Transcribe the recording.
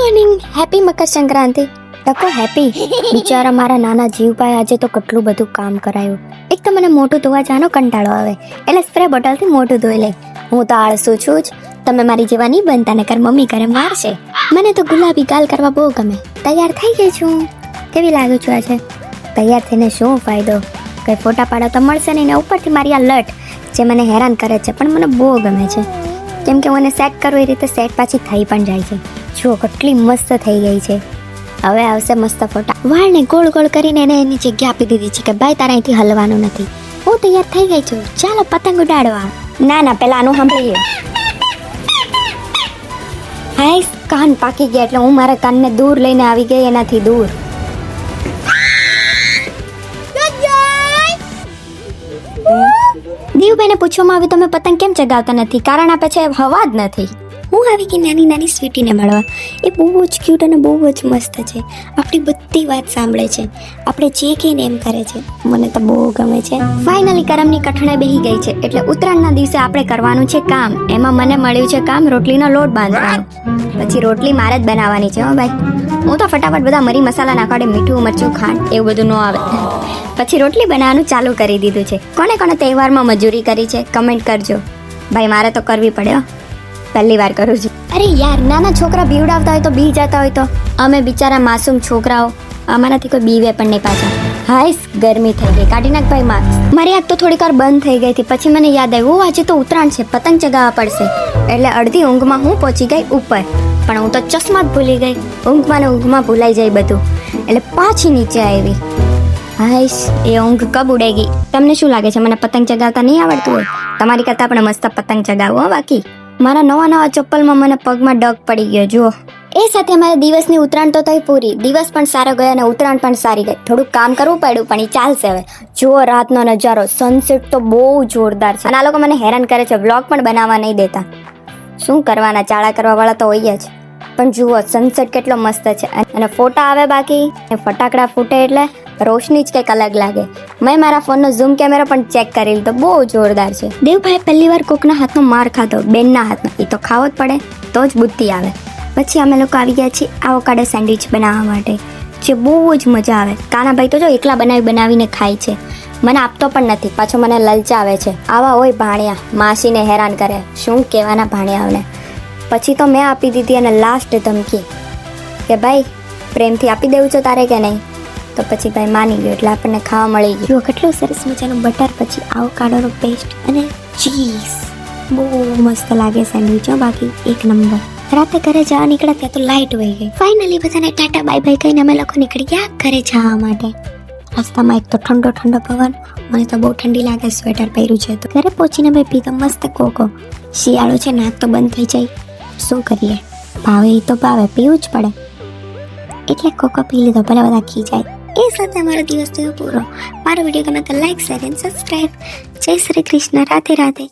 Morning, happy Makar Sankranti. ડકો happy. બિચારા મારા નાના જીવભાઈ આજે તો કેટલું બધું કામ કરાયું. એક તો મને મોઢું ધોવા જવાનો કંટાળો આવે એટલે સ્પ્રે બોટલથી મોઢું ધોઈ લે. હું તો આળસુ છું જ. તમે મારી જેવા નહીં બનતા નકર મમ્મી ઘરે મારશે. મને તો ગુલાબી ગાલ કરવા બહુ ગમે. તૈયાર થઈ ગઈ છું. કેવી લાગુ છું આજે? તૈયાર થઈને શું ફાયદો? કંઈ ફોટા પાડો તો મળશે નહીં ને ઉપરથી મારી આ લટ જે મને હેરાન કરે છે પણ મને બહુ ગમે છે. કેમ કે મને સેટ કરવું એ રીતે સેટ પાછી થઈ પણ જાય છે. જુઓ કેટલી મસ્ત થઈ ગઈ છે. હવે આવશે મસ્ત ફોટા. વાળને ગોળ ગોળ કરીને એને એની જગ્યા આપી દીધી છે કે ભાઈ તારા અહીંથી હલવાનું નથી. હું તૈયાર થઈ ગઈ છું, ચાલો પતંગ ઉડાડવા. ના પેલા આનું સાંભળી લો. હાય, કાન પાકી ગયા એટલે હું મારા કાનને દૂર લઈને આવી ગઈ એનાથી દૂર. દીવભાઈને પૂછવામાં આવ્યું તમે પતંગ કેમ ચગાવતા નથી? કારણ આપે છે હવા જ નથી. હું આવી ગઈ નાની નાની સ્વીટીને મળવા. એ બહુ જ ક્યુટ અને બહુ જ મસ્ત છે. આપણી બધી વાત સાંભળે છે. આપણે જે કહીને એમ કરે છે. મને તો બહુ ગમે છે. ફાઇનલી કરમની કઠણે બેહી ગઈ છે એટલે ઉત્તરાયણના દિવસે આપણે કરવાનું છે કામ. એમાં મને મળ્યું છે કામ રોટલીનો લોટ બાંધવાનો. પછી રોટલી મારે જ બનાવવાની છે. હો ભાઈ, હું તો ફટાફટ બધા મરી મસાલા નાખવાડે મીઠું મરચું ખાંડ એવું બધું ન આવે. પછી રોટલી બનાવવાનું ચાલુ કરી દીધું છે. કોને કોને તહેવારમાં મજૂરી કરી છે કમેન્ટ કરજો. ભાઈ મારે તો કરવી પડે. પહેલી વાર કરું છું. અરે યાર, નાના છોકરા બીવડાવતા હોય તો બી જતા હોય તો અમે બિચારા માસૂમ છોકરાઓ, અમારાથી કોઈ બીવે પણ નહીં પાછા. હાય, ગરમી થઈ ગઈ. કાઢી નાખ ભાઈ માસ્ક. મારી આંખ તો થોડીક વાર બંધ થઈ ગઈ હતી. પછી મને યાદ આવ્યું આજે તો ઉત્તરાયણ છે, પતંગ ચગાવવા પડશે. એટલે અડધી ઊંઘમાં હું પહોંચી ગઈ ઉપર. પણ હું તો ચશ્મા જ ભૂલી ગઈ. ઊંઘમાં ભૂલાઈ જાય બધું. એટલે પાછી નીચે આવી. હાઈશ, એ ઊંઘ કબ ઉડેગી? તમને શું લાગે છે મને પતંગ ચગાવતા નહીં આવડતું હોય? તમારી કરતાં પણ મસ્ત પતંગ ચગાવો. બાકી મારા નવા ચપ્પલમાં મને પગમાં ડગ પડી ગયો. જુઓ, એ સાથે અમારા દિવસની ઉત્તરાયણ તો થઈ પૂરી. દિવસ પણ સારો ગયો અને ઉત્તરાયણ પણ સારી ગઈ. થોડુંક કામ કરવું પડ્યું પણ એ ચાલશે હવે. જુઓ રાતનો નજારો, સનસેટ તો બહુ જોરદાર છે. અને આ લોકો મને હેરાન કરે છે, વ્લોગ પણ બનાવવા નહીં દેતા. શું કરવાના, ચાળા કરવા વાળા તો હોય જ. પણ જુઓ સનસેટ કેટલો મસ્ત છે. અને ફોટા આવે બાકી ફટાકડા ફૂટે એટલે રોશની જ કંઈક અલગ લાગે. મેં મારા ફોનનો ઝૂમ કેમેરો પણ ચેક કરી લીધો, બહુ જોરદાર છે. દેવભાઈ પહેલી વાર કોકના હાથનો માર ખાધો, બેનના હાથનો. એ તો ખાવો જ પડે તો જ બુદ્ધિ આવે. પછી અમે લોકો આવી ગયા છીએ આવોકાડો સેન્ડવિચ બનાવવા માટે, જે બહુ જ મજા આવે. કાનાભાઈ તો જો એકલા બનાવીને ખાય છે. મને આપતો પણ નથી, પાછો મને લલચાવે છે. આવા હોય ભાણિયા, માસીને હેરાન કરે. શું કહેવાના ભાણિયાઓને. પછી તો મેં આપી દીધી અને લાસ્ટ ધમકી કે ભાઈ પ્રેમથી આપી દેવું છો તારે કે નહીં? તો પછી ભાઈ માની ગયો એટલે આપણને ખાવા મળી ગયું. જો કેટલું સરસ મજાનું બટર, પછી આવોકાડોનો પેસ્ટ અને ચીઝ. બહુ મસ્ત લાગે સેન્ડવિચો. બાકી એક નંબર. રાતે ઘરે જવા નીકળ્યા ત્યાં તો લાઇટ વહી ગઈ. ફાઇનલી બધાને ટાટા બાય બાય કહીને અમે લોકો નીકળી ગયા ઘરે જવા માટે. રસ્તામાં એક તો ઠંડો પવન. મને તો બહુ ઠંડી લાગે, સ્વેટર પહેર્યું છે. તો ઘરે પહોંચીને ભાઈ પીધો મસ્ત કોકો. શિયાળો છે, નાક તો બંધ થઈ જાય. શું કરીએ, ભાવે એ તો ભાવે, પીવું જ પડે. એટલે કોકો પી લીધો, ભલે બધા ખી જાય. એ સાથે અમારો દિવસ થયો પૂરો. મારો વિડીયો ગમે તો લાઈક, શેર એન્ડ સબસ્ક્રાઈબ. જય શ્રી કૃષ્ણ. રાધે રાધે.